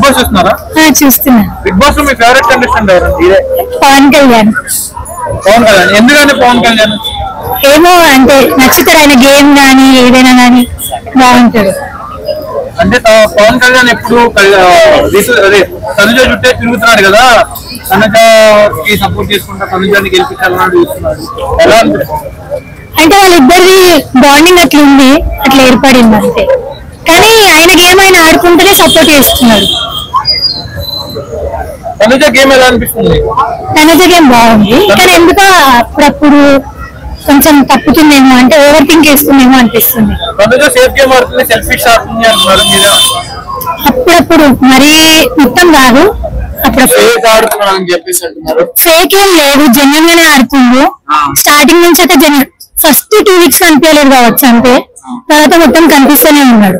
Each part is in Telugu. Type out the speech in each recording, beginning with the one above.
బాస్ చూస్తున్నారా? చూస్తున్నా. బిగ్ బాస్ లో మీ ఫేవరెట్ కంటెస్టెంట్ ఎవరు? పవన్ కళ్యాణ్. పవన్ కళ్యాణ్ ఎందుకంటే పవన్ కళ్యాణ్ ఏమో అంటే నచ్చుతారు, ఆయన గేమ్ గానీ ఏదైనా గానీ బాగుంటాడు. అంటే పవన్ కళ్యాణ్ ఎప్పుడు తనుజ చుట్టే తిరుగుతున్నాడు కదా, తనుజకి సపోర్ట్ చేసుకుంటా తనుజాన్ని గెలిపించాలని చూస్తున్నాడు. ఎలా అంటే వాళ్ళిద్దరి బాండింగ్ అట్లా ఉంది, అట్లా ఏర్పడింది అంతే. కానీ ఆయన గేమ్ ఆయన ఆడుకుంటూనే సపోర్ట్ చేస్తున్నాడు. తనుజ గేమ్ ఎలా అనిపిస్తుంది? తనుజ గేమ్ బాగుంది, కానీ ఎందుకో అప్పుడప్పుడు కొంచెం తప్పుతుందేమో, అంటే ఓవర్ థింక్ చేస్తుందేమో అనిపిస్తుంది. తనుజ సేఫ్ గేమ్ ఆడుతుంది, సెల్ఫిష్ ఆడుతుంది అంటున్నారు మీరు? అప్పుడప్పుడు మరీ మొత్తం కాదు, ఫేక్ ఆడుతున్నారని చెప్పేసి అంటున్నారు. ఫేక్ ఏం లేదు, జెన్యున్ గానే ఆడుతుంది. స్టార్టింగ్ నుంచి అయితే ఫస్ట్ 2 వీక్స్ కనిపించలేదు కావచ్చు అంతే, తర్వాత మొత్తం కనిపిస్తూనే ఉన్నాడు.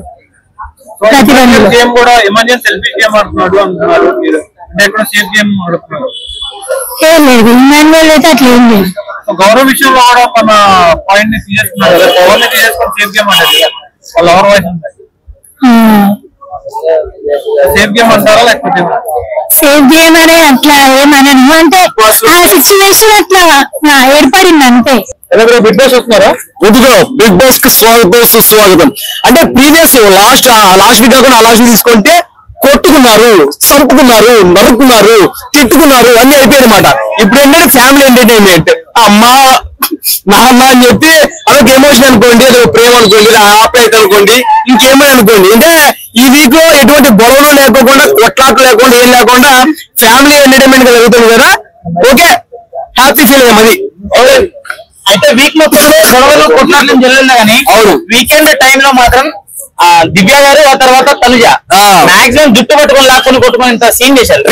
గేమ్ కూడా ఎమర్జెన్సీ సెల్ఫిష్ గేమ్ ఆడుతున్నాడు అంటున్నారు మీరు, అంటే ఎక్కడ సేఫ్ గేమ్ ఆడుతున్నారు? ఏం లేదు, ఇమాన్యుయల్ అయితే అట్లా ఏం లేదు. గౌరవ విషయంలో కూడా మన పాయింట్ ని తీసేస్తున్నారు కదా, పవర్ ని తీసేసుకొని సేఫ్ గేమ్ అంటే వాళ్ళు ఎవరు వాయిస్ ఉంటాయి. సేఫ్ గేమ్ అంటారా లేకపోతే సేఫ్ గేమ్ అనే అట్లా ఏమనను, అంటే ఆ సిచ్యువేషన్ అట్లా ఏర్పడింది అంతే. బిగ్ బాస్ వస్తున్నారా? బిగ్ బాస్ కి స్వాగతం సుస్వాగతం. అంటే ప్రీవియస్ లాస్ట్ వీక్ కాకుండా లాస్ట్ వీక్ తీసుకుంటే కొట్టుకున్నారు, చంపుకున్నారు, నరుక్కున్నారు, తిట్టుకున్నారు, అన్ని అయిపోయాయి అనమాట. ఇప్పుడు ఏంటంటే ఫ్యామిలీ ఎంటర్టైన్మెంట్, అమ్మ నాన్న అని చెప్పి అదొక ఎమోషన్ అనుకోండి, అదొక ప్రేమ అనుకోండి, ఆప్యాయత అనుకోండి, ఇంకేమని అనుకోండి. అంటే ఈ వీక్ లో ఎటువంటి గొడవలు లేకోకుండా, కొట్లాట్లు లేకుండా, ఏం లేకుండా ఫ్యామిలీ ఎంటర్టైన్మెంట్ గా జరుగుతుంది కదా. ఓకే, హ్యాపీ ఫీల్ అయ్యాం అది. అయితే వీక్ మొత్తం గొడవలు కొట్లాట్లు జరగలేదు కానీ అవును, వీకెండ్ టైమ్ లో మాత్రం దివ్య గారు ఆ తర్వాత తనుజ మాక్సిమం జుట్టు పట్టుకొని లాక్కొని కొట్టుకుని సీన్ చేశారు.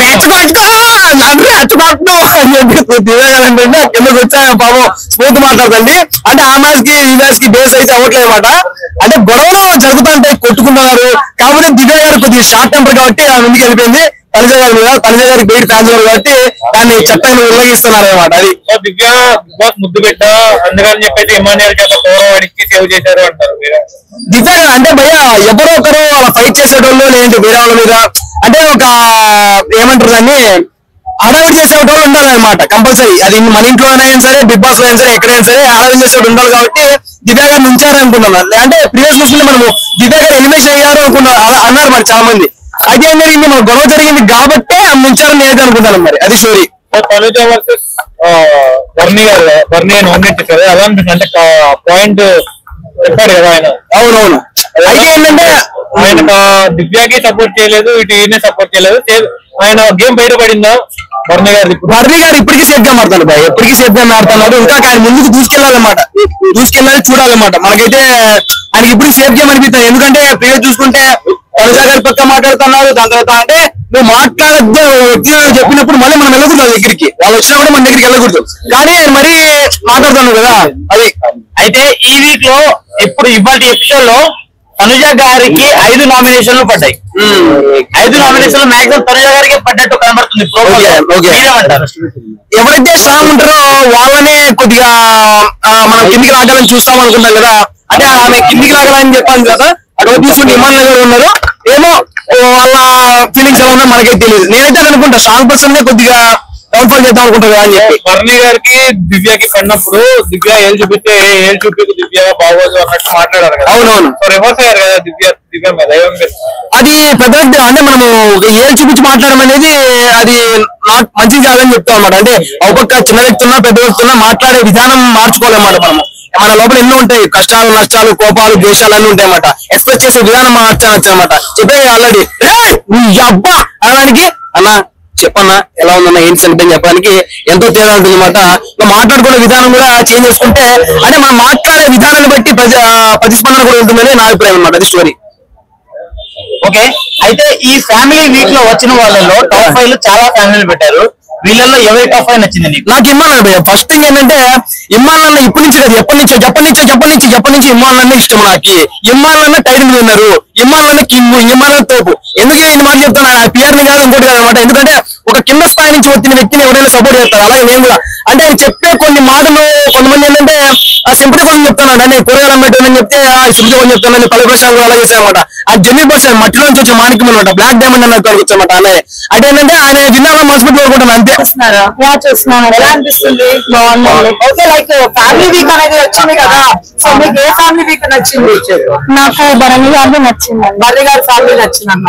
కిందకి వచ్చా పాపం స్మూత్ మాట్లాడదండి. అంటే ఆ మ్యాచ్ కి ఈ మ్యాచ్ కి బేస్ అయితే అవ్వట్లేదు అనమాట. అంటే గొడవలు జరుగుతుంటాయి, కొట్టుకున్నారు. కాకపోతే దివ్య గారు కొద్దిగా షార్ట్ టెంపర్ కాబట్టి ఆ ముందుకు వెళ్ళిపోయింది. తనుజ గారి మీద, తనుజ గారికి బయట ఫ్యాన్స్ కాబట్టి దాన్ని చట్టాన్ని ఉల్లంఘిస్తున్నారు అనమాట. అది దివ్య ముద్దు పెట్ట అందుకని చెప్పేసి ఇమాన్యుయల్ చేత గౌరవానికి సేవ్ చేశారు అంటారు మీరు? దివ్య గారు అంటే భయ ఎవరో ఒకరు అలా ఫైట్ చేసేటోళ్ళు, లేదంటే వేరే వాళ్ళ మీద అంటే ఒక ఏమంటారు దాన్ని హడావిడి చేసేటోళ్ళు ఉండాలన్నమాట కంపల్సరీ. అది మన ఇంట్లో అయినా సరే, బిగ్ బాస్ లో అయినా సరే, ఎక్కడైనా సరే హడావిడి చేసేటోళ్ళు ఉండాలి. కాబట్టి దివ్య గారిని ఉంచారు అనుకున్నాను. అంటే ప్రీవియస్ చూసుకుంటే మనము దివ్య గారు ఎలిమినేషన్ అయ్యారు అన్నారు మరి చాలా మంది. అయితే ఏం జరిగింది, మన గొడవ జరిగింది కాబట్టి ఉంచారని నేనైతే అనుకుంటాను. మరి అది స్టోరీ. తనుజ వర్సెస్ బర్నీ నామినేట్ చేశారు, ఎలా అనిపిస్తుంది? అంటే పాయింట్ చెప్పాడు కదా ఆయన. అవునవును. అయితే ఏంటంటే ఆయన దివ్యాకి సపోర్ట్ చేయలేదు, ఇటు ఈయన సపోర్ట్ చేయలేదు. ఆయన గేమ్ బయటపడిందా? బర్నీ గారు ఇప్పటికీ సేఫ్ గా మారుతాడు బాయ్, ఎప్పటికీ సేఫ్ గా మారుతున్నాడు. ఇంకా ఆయన ముందుకు తీసుకెళ్లాలన్నమాట, చూడాలన్నమాట. మనకైతే ఆయనకి ఇప్పుడు సేఫ్ గేమ్ అనిపిస్తుంది. ఎందుకంటే ప్రీవియస్ చూసుకుంటే తనుజ గారి పక్క మాట్లాడుతున్నారు. దాని తర్వాత అంటే నువ్వు మాట్లాడద్దు చెప్పినప్పుడు మళ్ళీ మనం వెళ్ళకూడదు వాళ్ళ దగ్గరికి, వాళ్ళు వచ్చినా కూడా మన దగ్గరికి వెళ్ళకూడదు. కానీ మరి మాట్లాడుతున్నాను కదా అది. అయితే ఈ వీక్ లో ఇప్పుడు ఇవాటి ఎపిసోడ్ లో తనుజ గారికి 5 నామినేషన్లు పడ్డాయి. 5 నామినేషన్లు మాక్సిమం తనుజ గారికి పడ్డట్టు కనబడుతుంది. ఎవరైతే స్ట్రాంగ్ ఉంటారో వాళ్ళనే కొద్దిగా మనం కిందికి లాగాలని చూస్తాం అనుకుంటాం కదా. అంటే ఆమె కిందికి లాగాలని చెప్పాను కదా. అక్కడ తీసుకుని ఇమాన్ గారు ఉన్నారు, ఏమో వాళ్ళ ఫీలింగ్స్ ఎలా ఉన్నా మనకైతే తెలియదు. నేనైతే అనుకుంటా స్ట్రాంగ్ పర్సన్ కొద్దిగా డౌన్ఫాల్ చేద్దాం అనుకుంటారు అని చెప్పి. బర్నీ గారికి దివ్యకి కన్నప్పుడు దివ్య ఏళ్ళు చూపిస్తే ఏళ్ళు చూపి దివ్య బాగోదు అన్నట్టు మాట్లాడారు కదా. అవునవును, రివర్స్ అయ్యారు కదా దివ్య మీద. అది పెద్ద అంటే మనము ఏళ్ళు చూపించి మాట్లాడడం అనేది అది నాట్ మంచిది కాదని చెప్తాం అనమాట. అంటే ఒక చిన్న వ్యక్తి ఉన్నా పెద్ద వ్యక్తి ఉన్నా మాట్లాడే విధానం మార్చుకోవాలన్నమాట. మనము మన లోపల ఎన్నో ఉంటాయి, కష్టాలు, నష్టాలు, కోపాలు, ద్వేషాలు అన్నీ ఉంటాయి అన్నమాట. ఎక్స్ప్రెస్ చేసే విధానం మార్చవచ్చు అనమాట. చెప్పే ఆల్రెడీ అబ్బా అనడానికి అన్న చెప్పన్నా ఎలా ఉందన్నా ఏంటి సంగతి చెప్పడానికి ఎంతో తేడా ఉంటుంది అనమాట. మాట్లాడుకునే విధానం కూడా చేంజ్ చేసుకుంటే అంటే మనం మాట్లాడే విధానాన్ని బట్టి ప్రతిస్పందన కూడా ఉంటుందని నా అభిప్రాయం అనమాట. అది స్టోరీ. ఓకే, అయితే ఈ ఫ్యామిలీ వీక్ లో వచ్చిన వాళ్ళలో టాప్ 5 చాలా ఫ్యామిలీలు పెట్టారు. వీళ్ళల్లో ఎవరి టాప్ 5 నచ్చింది నీకు? నాకు ఇమ్మాన్ అన్న ఫస్ట్ థింగ్ ఏంటంటే ఇమ్మాన్ అన్న ఇప్పటి నుంచి కదా ఎప్పటి నుంచి ఇమ్మాన్ అన్న ఇష్టం. నాకు ఇమ్మాన్ అన్న టైటిల్ విన్నారు, ఇమ్మాన్ అన్న కింగ్, ఇమ్మాన్ అన్న తోపు. ఎందుకు ఈ మాట చెప్తాను, పిఆర్ కాదు ఇంకోటి కాదనమాట. ఎందుకంటే ఒక కింద స్థాయి నుంచి వచ్చిన వ్యక్తిని ఎవరైనా సపోర్ట్ చేస్తారు. అలాగే నేను కూడా అంటే ఆయన చెప్పే కొన్ని మాటలు కొంతమంది ఏంటంటే సింపతి కోసం చెప్తున్నాడు అంటే కూరగాయలు అమ్మేటోని చెప్తే సింపతి కోసం చెప్తానని పల్లె ప్రశాంత్ అలా చేశారన్నమాట. ఆ జెన్యున్ పర్సన్ మట్టిలో నుంచి వచ్చే మాణిక్యం అనమాట, బ్లాక్ డైమండ్ అన్నట్టు అనుకోవచ్చమాట. అనే అంటే ఏంటంటే ఆయన విన్నారని మనస్ఫూర్తి కోరుకుంటాను అంతే. చూస్తున్నాను. ఎలా అనిపిస్తుంది? బాగుంది. ఓకే, లైక్ ఫ్యామిలీ వీక్ అనేది వచ్చింది కదా, సో మీకు ఏ ఫ్యామిలీ వీక్ నచ్చింది? నాకు భరణి గారి నచ్చింది. భరణి గారి ఫ్యామిలీ నచ్చింది అన్న.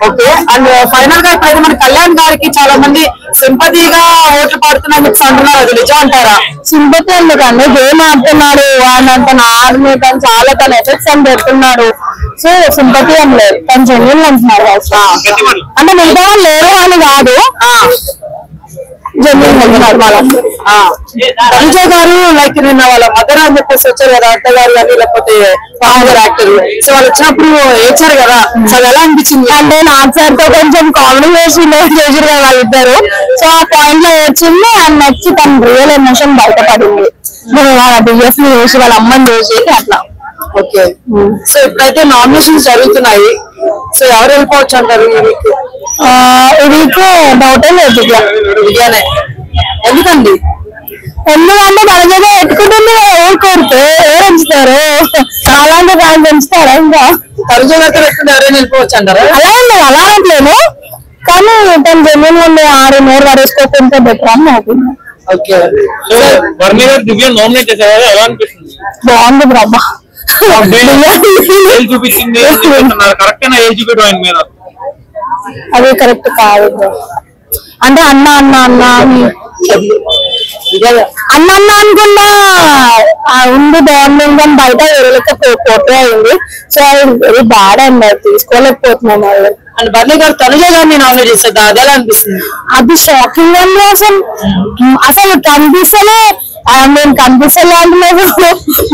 ఓకే, అండ్ ఫైనల్ గా ఇప్పుడు మన కళ్యాణ్ గారికి చాలా మంది సింపతిగా ఓట్లు పడుతున్నారని చెప్పి అంటున్నారు, అది నిజం అంటారా? సింపతి ఎందుకండి, గేమ్ ఆడుతున్నాడు, వాడినంత ఆర్మీ తను చాలా తన ఎఫెక్ట్స్ అని పెడుతున్నాడు. సో సింపతి అని లేదు, తను జెన్యున్ అంటున్నారు. అంటే మిగతా వాళ్ళు లేరు అని కాదు, జెన్యున్ అంటున్నారు వాళ్ళకి. తనుజ గారు లైక్ నిన్న వాళ్ళ మదర్ అని చెప్పేసి వచ్చారు కదా, అత్తగారు కానీ లేకపోతే పాముగారు యాక్టర్, సో వాళ్ళు వచ్చినప్పుడు ఏడ్చారు కదా, సో అది ఎలా అనిపించింది? అంటే నాకు సార్ తో కొంచెం కామెడీ చేసారు కదా వాళ్ళిద్దరు, సో ఆ పాయింట్ లో వచ్చింది. అండ్ నచ్చి తన రియల్ ఎమోషన్ బయటపడింది. వాళ్ళ బిఎఫ్ ని చూసి వాళ్ళ అమ్మని చూసి అట్లా. ఓకే, సో ఇప్పుడైతే నామినేషన్స్ జరుగుతున్నాయి, సో ఎవరు వెళ్ళిపోవచ్చు అంటారు ఈ వీక్? ఈ వీక్ డౌటే లేదు, విజయానే. ఎందుకండి? ఎందుకంటే మన మీద పెట్టుకుంటుంది ఎవరు కోరితే ఎవరు పెంచుతారు, చాలా అంటే వాళ్ళు పెంచుతారా? ఇంకా తరుజు గారితో పెట్టుకుంటే ఎవరైనా వెళ్ళిపోవచ్చు అంటారా? అలా ఉండదు, అలా అనట్లేదు, కానీ తను జెన్యున్ ఉండే 6 నోరు వరేసుకోకుంటే బెటర్ అని అవుతుంది. ఓకే, బాగుంది బ్రహ్మ చూపించింది. అది కరెక్ట్ కాదు. అంటే అన్న అన్న అన్న అన్న అన్న అనుకున్నా ఉంది, బాగుంది కానీ బయట ఎవరికి పోటీ అయింది. సో అది వెరీ బ్యాడ్ అండి, అది తీసుకోలేకపోతున్నాం. అండ్ బర్నీ గారు తనుజ గారిని నామినేట్ చేస్తారు, అది ఎలా అనిపిస్తుంది? అది షాకింగ్ అండి, అసలు కనిపిస్తలే, నేను కనిపిస్తలే అంటున్నాను,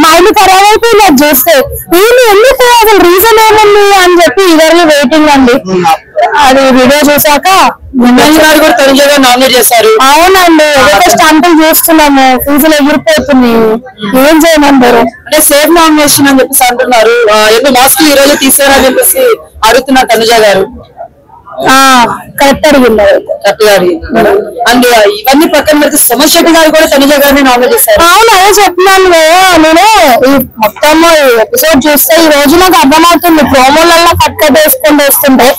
మైండ్ ఖరాబ్ అయిపోయింది అది చూస్తే. నేను ఎందుకు అసలు రీజన్ ఏముంది అని చెప్పి ఇద్దరు వెయిటింగ్ అండి. అది వీడియో చూసాక గారు కూడా తనుజ గారు నామినేట్ చేశారు. అవునండి, ఏదైతే స్టంట్లు చూస్తున్నాము, ఫీజులు ఎగిరిపోతుంది, ఏం చేయమంటారు? అంటే సేఫ్ నామినేషన్ అని చెప్పేసి అంటున్నారు. ఎందుకు మాస్క్ ఈ రోజు తీసారని చెప్పేసి అడుగుతున్నారు తనుజ గారు. కరెక్ట్ అడిగింది, కరెక్ట్ గా అడిగింది. అండ్ ఇవన్నీ పక్కన పెడితే సుమన్ శెట్టి గారు కూడా తనుజ గారిని నామినేట్ చేశారు. అవును, అదే చెప్తున్నాను నేను. ఈ మొత్తం ఎపిసోడ్ చూస్తే ఈ రోజు నాకు అర్థమవుతుంది, ప్రోమోలలో కట్ కట్ వేసుకుంటూ వస్తుంటే